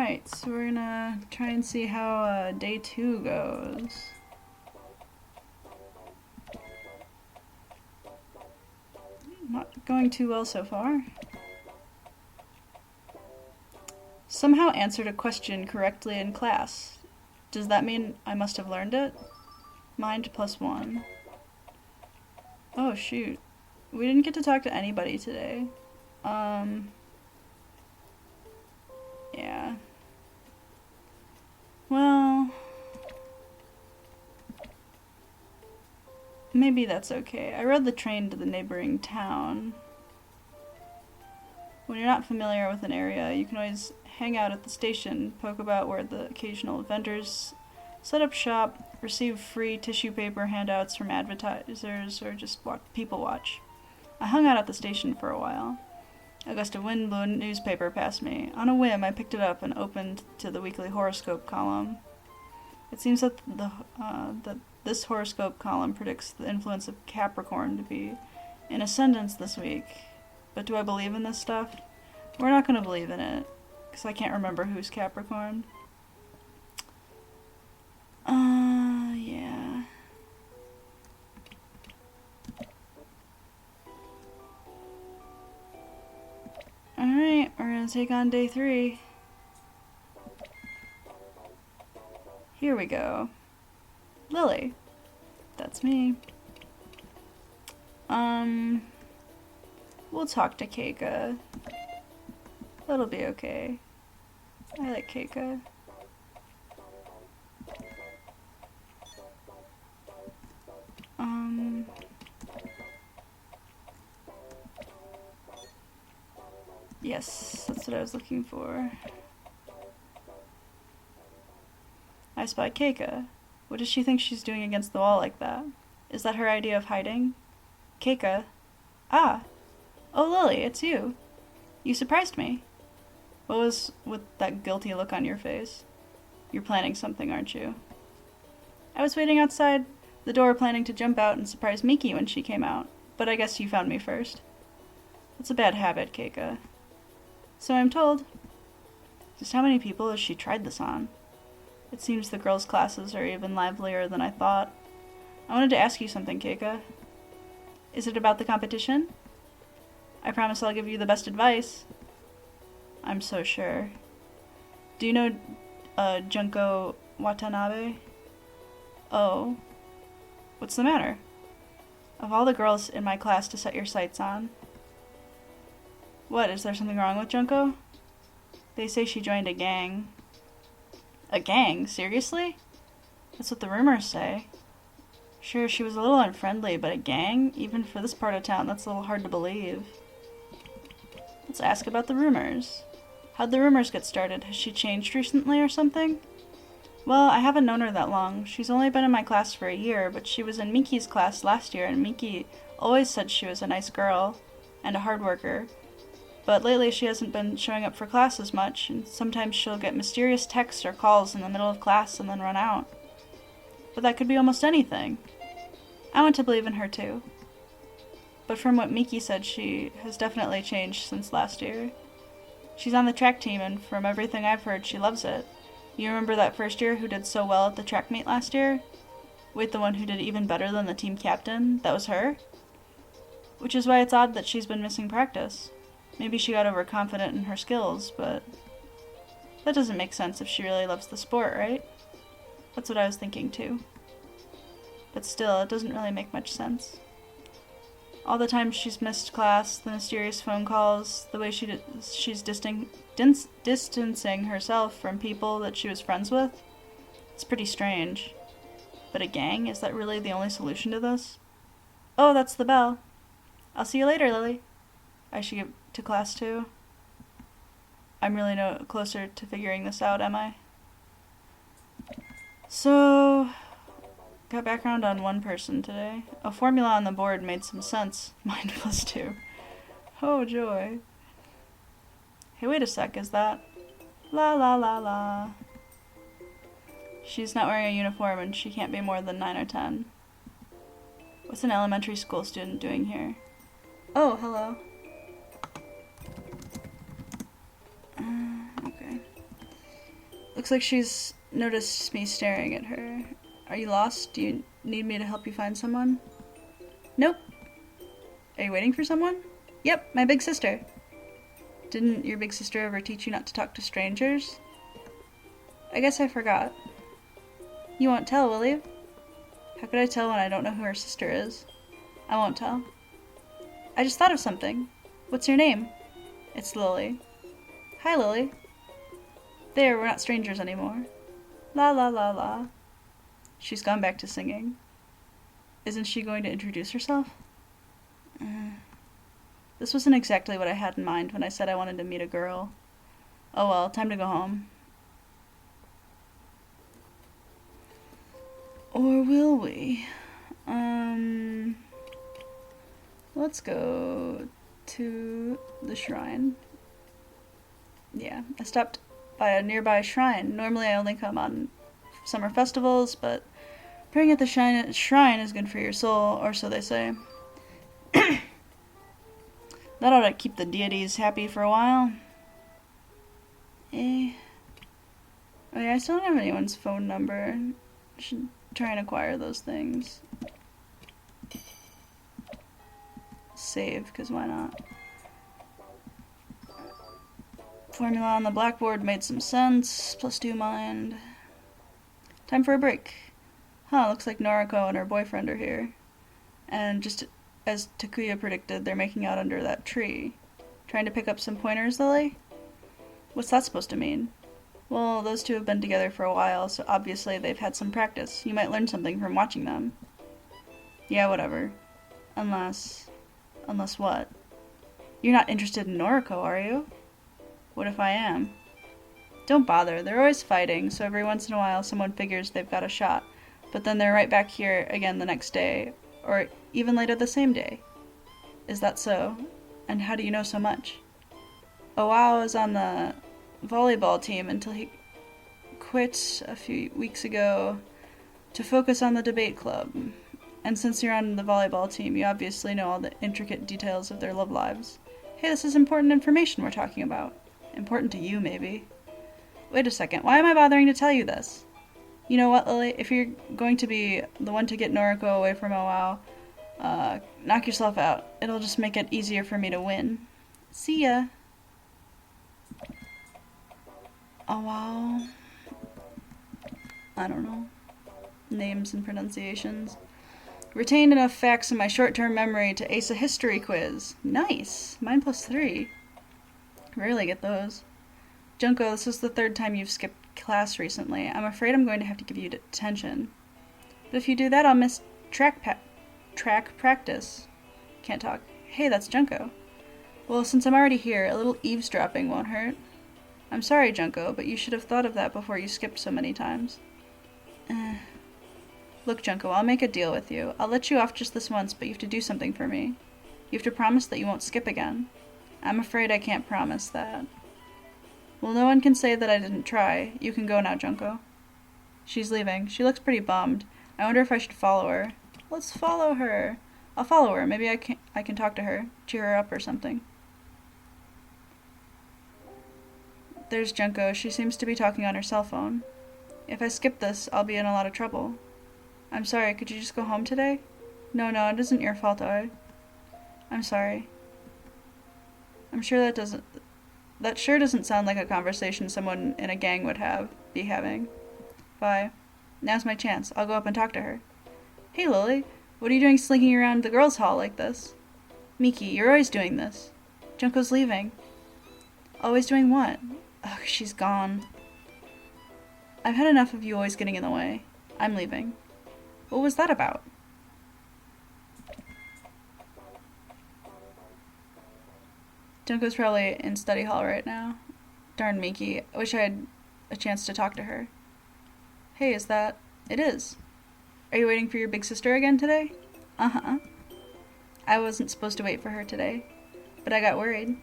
Alright, so we're gonna try and see how day 2 goes. Not going too well so far. Somehow answered a question correctly in class. Does that mean I must have learned it? Mind +1. Oh shoot. We didn't get to talk to anybody today. Yeah. Well, maybe that's okay. I rode the train to the neighboring town. When you're not familiar with an area, you can always hang out at the station, poke about where the occasional vendors set up shop, receive free tissue paper handouts from advertisers, or just people watch. I hung out at the station for a while. A gust of wind blew a newspaper past me. On a whim, I picked it up and opened to the weekly horoscope column. It seems that that this horoscope column predicts the influence of Capricorn to be in ascendance this week. But do I believe in this stuff? We're not going to believe in it, because I can't remember who's Capricorn. Yeah. Alright, we're gonna take on day 3. Here we go. Lily. That's me. We'll talk to Keika. That'll be okay. I like Keika. Yes, that's what I was looking for. I spy Keika. What does she think she's doing against the wall like that? Is that her idea of hiding? Keika. Ah. Oh, Lily, it's you. You surprised me. What was with that guilty look on your face? You're planning something, aren't you? I was waiting outside the door planning to jump out and surprise Miki when she came out, but I guess you found me first. That's a bad habit, Keika. So I'm told. Just how many people has she tried this on? It seems the girls' classes are even livelier than I thought. I wanted to ask you something, Keika. Is it about the competition? I promise I'll give you the best advice. I'm so sure. Do you know Junko Watanabe? Oh. What's the matter? Of all the girls in my class to set your sights on. What, is there something wrong with Junko? They say she joined a gang. A gang? Seriously? That's what the rumors say. Sure, she was a little unfriendly, but a gang? Even for this part of town, that's a little hard to believe. Let's ask about the rumors. How'd the rumors get started? Has she changed recently or something? Well, I haven't known her that long. She's only been in my class for a year, but she was in Miki's class last year, and Miki always said she was a nice girl and a hard worker. But lately she hasn't been showing up for class as much, and sometimes she'll get mysterious texts or calls in the middle of class and then run out. But that could be almost anything. I want to believe in her too. But from what Miki said, she has definitely changed since last year. She's on the track team, and from everything I've heard, she loves it. You remember that first year who did so well at the track meet last year? Wait, the one who did even better than the team captain? That was her? Which is why it's odd that she's been missing practice. Maybe she got overconfident in her skills, but that doesn't make sense if she really loves the sport, right? That's what I was thinking too. But still, it doesn't really make much sense. All the times she's missed class, the mysterious phone calls, the way she's distancing herself from people that she was friends with, it's pretty strange. But a gang? Is that really the only solution to this? Oh, that's the bell. I'll see you later, Lily. I should get to class too. I'm really no closer to figuring this out, am I? So, got background on one person today. A formula on the board made some sense. Mind +2. Oh, joy. Hey, wait a sec, is that? La la la la. She's not wearing a uniform and she can't be more than 9 or 10. What's an elementary school student doing here? Oh, hello. Okay. Looks like she's noticed me staring at her. Are you lost? Do you need me to help you find someone? Nope. Are you waiting for someone? Yep, my big sister. Didn't your big sister ever teach you not to talk to strangers? I guess I forgot. You won't tell, will you? How could I tell when I don't know who her sister is? I won't tell. I just thought of something. What's your name? It's Lily. Hi, Lily. There, we're not strangers anymore. La la la la. She's gone back to singing. Isn't she going to introduce herself? This wasn't exactly what I had in mind when I said I wanted to meet a girl. Oh well, time to go home. Or will we? Let's go to the shrine. Yeah, I stopped by a nearby shrine. Normally I only come on summer festivals, but praying at the shrine is good for your soul, or so they say. That ought to keep the deities happy for a while. Oh yeah, I still don't have anyone's phone number. I should try and acquire those things. Save, because why not? Formula on the blackboard made some sense. +2 mind. Time for a break. Huh, looks like Noriko and her boyfriend are here. And just as Takuya predicted, they're making out under that tree. Trying to pick up some pointers, Lily? What's that supposed to mean? Well, those two have been together for a while, so obviously they've had some practice. You might learn something from watching them. Yeah, whatever. Unless what? You're not interested in Noriko, are you? What if I am? Don't bother, they're always fighting, so every once in a while someone figures they've got a shot. But then they're right back here again the next day, or even later the same day. Is that so? And how do you know so much? Oao was on the volleyball team until he quit a few weeks ago to focus on the debate club. And since you're on the volleyball team, you obviously know all the intricate details of their love lives. Hey, this is important information we're talking about. Important to you, maybe. Wait a second, why am I bothering to tell you this? You know what, Lily? If you're going to be the one to get Noriko away from Oao, knock yourself out. It'll just make it easier for me to win. See ya. Oao. I don't know. Names and pronunciations. Retained enough facts in my short-term memory to ace a history quiz. Nice. Mine +3. Rarely get those. Junko, this is the 3rd time you've skipped class recently. I'm afraid I'm going to have to give you detention. But if you do that, I'll miss track practice. Can't talk. Hey, that's Junko. Well, since I'm already here, a little eavesdropping won't hurt. I'm sorry, Junko, but you should have thought of that before you skipped so many times. Look, Junko, I'll make a deal with you. I'll let you off just this once, but you have to do something for me. You have to promise that you won't skip again. I'm afraid I can't promise that. Well, no one can say that I didn't try. You can go now, Junko. She's leaving. She looks pretty bummed. I wonder if I should follow her. Let's follow her. I'll follow her. Maybe I can talk to her, cheer her up or something. There's Junko. She seems to be talking on her cell phone. If I skip this, I'll be in a lot of trouble. I'm sorry, could you just go home today? No, it isn't your fault, I'm sorry. I'm sure that sure doesn't sound like a conversation someone in a gang would be having. Bye. Now's my chance. I'll go up and talk to her. Hey, Lily. What are you doing slinking around the girls' hall like this? Miki, you're always doing this. Junko's leaving. Always doing what? Ugh, she's gone. I've had enough of you always getting in the way. I'm leaving. What was that about? Junko's probably in study hall right now. Darn Miki. I wish I had a chance to talk to her. Hey, is that... It is. Are you waiting for your big sister again today? Uh-huh. I wasn't supposed to wait for her today, but I got worried.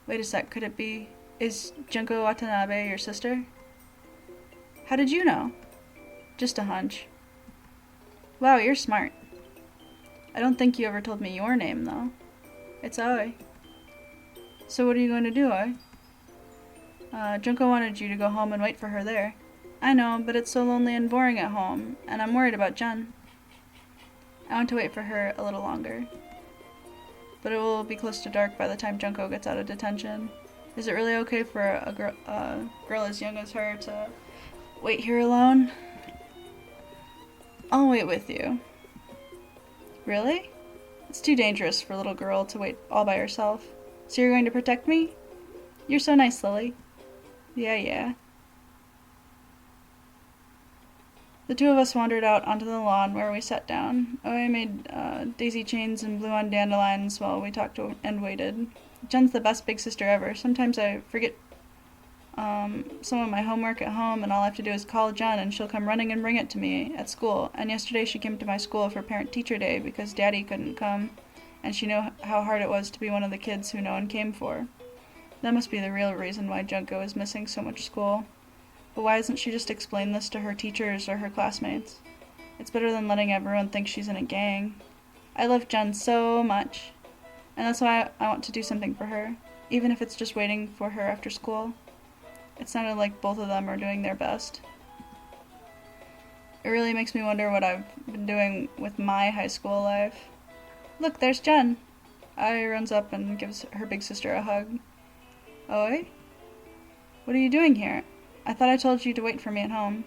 Wait a sec, could it be... Is Junko Watanabe your sister? How did you know? Just a hunch. Wow, you're smart. I don't think you ever told me your name, though. It's Aoi. So what are you going to do, Aoi? Junko wanted you to go home and wait for her there. I know, but it's so lonely and boring at home, and I'm worried about Jun. I want to wait for her a little longer. But it will be close to dark by the time Junko gets out of detention. Is it really okay for a girl as young as her to wait here alone? I'll wait with you. Really? It's too dangerous for a little girl to wait all by herself. So you're going to protect me? You're so nice, Lily. Yeah. The two of us wandered out onto the lawn where we sat down. I made daisy chains and blew on dandelions while we talked and waited. Jen's the best big sister ever. Sometimes I forget some of my homework at home, and all I have to do is call Jen, and she'll come running and bring it to me at school. And yesterday she came to my school for Parent-Teacher Day because Daddy couldn't come, and she knew how hard it was to be one of the kids who no one came for. That must be the real reason why Junko is missing so much school. But why hasn't she just explained this to her teachers or her classmates? It's better than letting everyone think she's in a gang. I love Jen so much, and that's why I want to do something for her, even if it's just waiting for her after school. It sounded like both of them are doing their best. It really makes me wonder what I've been doing with my high school life. Look, there's Jen. Ai runs up and gives her big sister a hug. Oi? What are you doing here? I thought I told you to wait for me at home.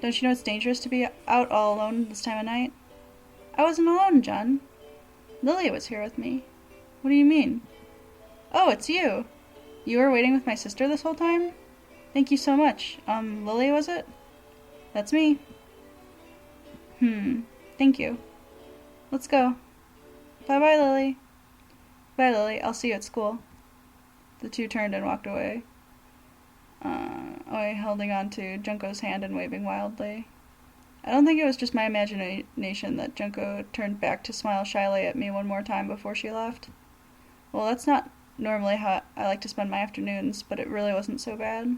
Don't you know it's dangerous to be out all alone this time of night? I wasn't alone, Jen. Lily was here with me. What do you mean? Oh, it's you. You were waiting with my sister this whole time? Thank you so much. Lily, was it? That's me. Thank you. Let's go. Bye-bye, Lily. Bye, Lily. I'll see you at school. The two turned and walked away. Oi holding on to Junko's hand and waving wildly. I don't think it was just my imagination that Junko turned back to smile shyly at me one more time before she left. Well, that's not normally how I like to spend my afternoons, but it really wasn't so bad.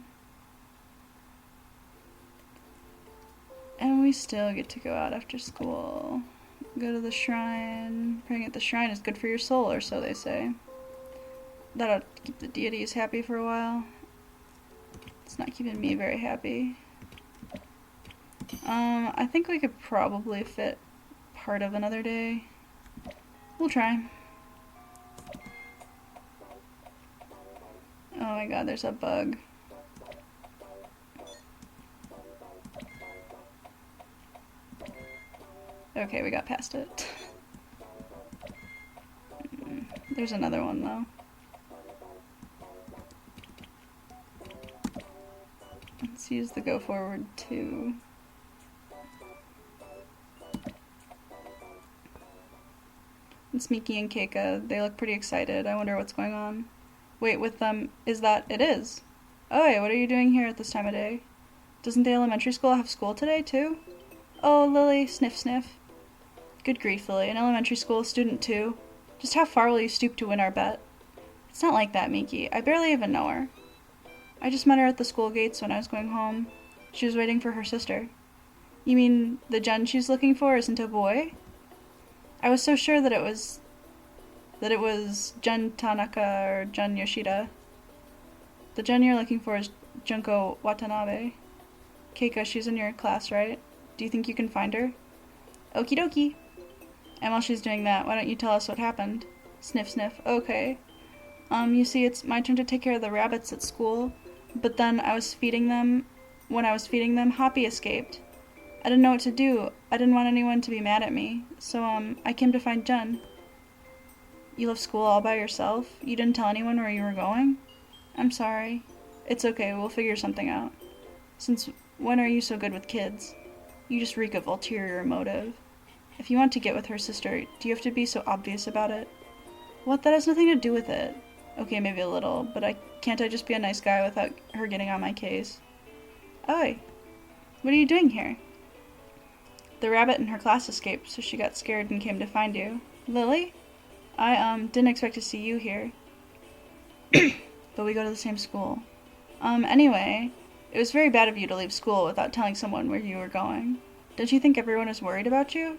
And we still get to go out after school. Go to the shrine. Praying at the shrine is good for your soul, or so they say. That'll keep the deities happy for a while. It's not keeping me very happy. I think we could probably fit part of another day. We'll try. Oh my god, there's a bug. Okay, we got past it. There's another one though. Let's use the go forward too. It's Miki and Keika. They look pretty excited. I wonder what's going on. Wait, with them, is that it is? Oh, hey, what are you doing here at this time of day? Doesn't the elementary school have school today too? Oh, Lily, sniff sniff. Good grief, Lily, an elementary school student too. Just how far will you stoop to win our bet? It's not like that, Miki. I barely even know her. I just met her at the school gates when I was going home. She was waiting for her sister. You mean the Jen she's looking for isn't a boy? I was so sure that it was Jen Tanaka or Jen Yoshida. The Jen you're looking for is Junko Watanabe. Keika, she's in your class, right? Do you think you can find her? Okie dokie. And while she's doing that, why don't you tell us what happened? Sniff sniff. Okay. You see, it's my turn to take care of the rabbits at school, but then when I was feeding them, Hoppy escaped. I didn't know what to do. I didn't want anyone to be mad at me, so I came to find Jen. You left school all by yourself? You didn't tell anyone where you were going? I'm sorry. It's okay, we'll figure something out. Since when are you so good with kids? You just reek of ulterior motive. If you want to get with her sister, do you have to be so obvious about it? What? That has nothing to do with it. Okay, maybe a little, but can't I just be a nice guy without her getting on my case? Oi, what are you doing here? The rabbit in her class escaped, so she got scared and came to find you. Lily? I, didn't expect to see you here. But we go to the same school. Anyway, it was very bad of you to leave school without telling someone where you were going. Don't you think everyone was worried about you?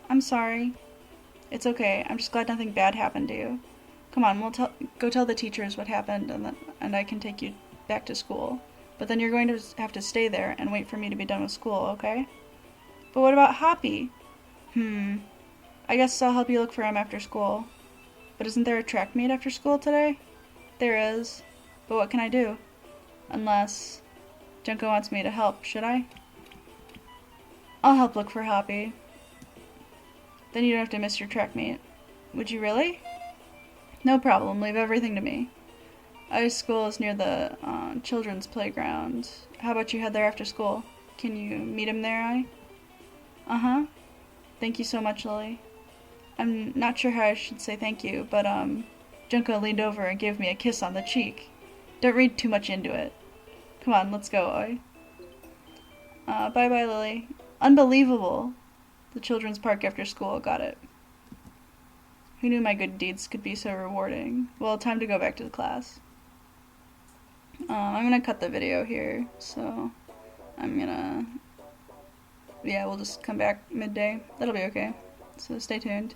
I'm sorry. It's okay, I'm just glad nothing bad happened to you. Come on, go tell the teachers what happened, and I can take you back to school. But then you're going to have to stay there and wait for me to be done with school, okay? But what about Hoppy? I guess I'll help you look for him after school. But isn't there a track meet after school today? There is. But what can I do? Unless Junko wants me to help, should I? I'll help look for Hoppy. Then you don't have to miss your track meet. Would you really? No problem, leave everything to me. Ice school is near the children's playground. How about you head there after school? Can you meet him there, I? Uh-huh. Thank you so much, Lily. I'm not sure how I should say thank you, but Junko leaned over and gave me a kiss on the cheek. Don't read too much into it. Come on, let's go, Oi. Bye-bye, Lily. Unbelievable. The children's park after school, got it. Who knew my good deeds could be so rewarding? Well, time to go back to the class. I'm gonna cut the video here, so yeah, we'll just come back midday. That'll be okay. So stay tuned.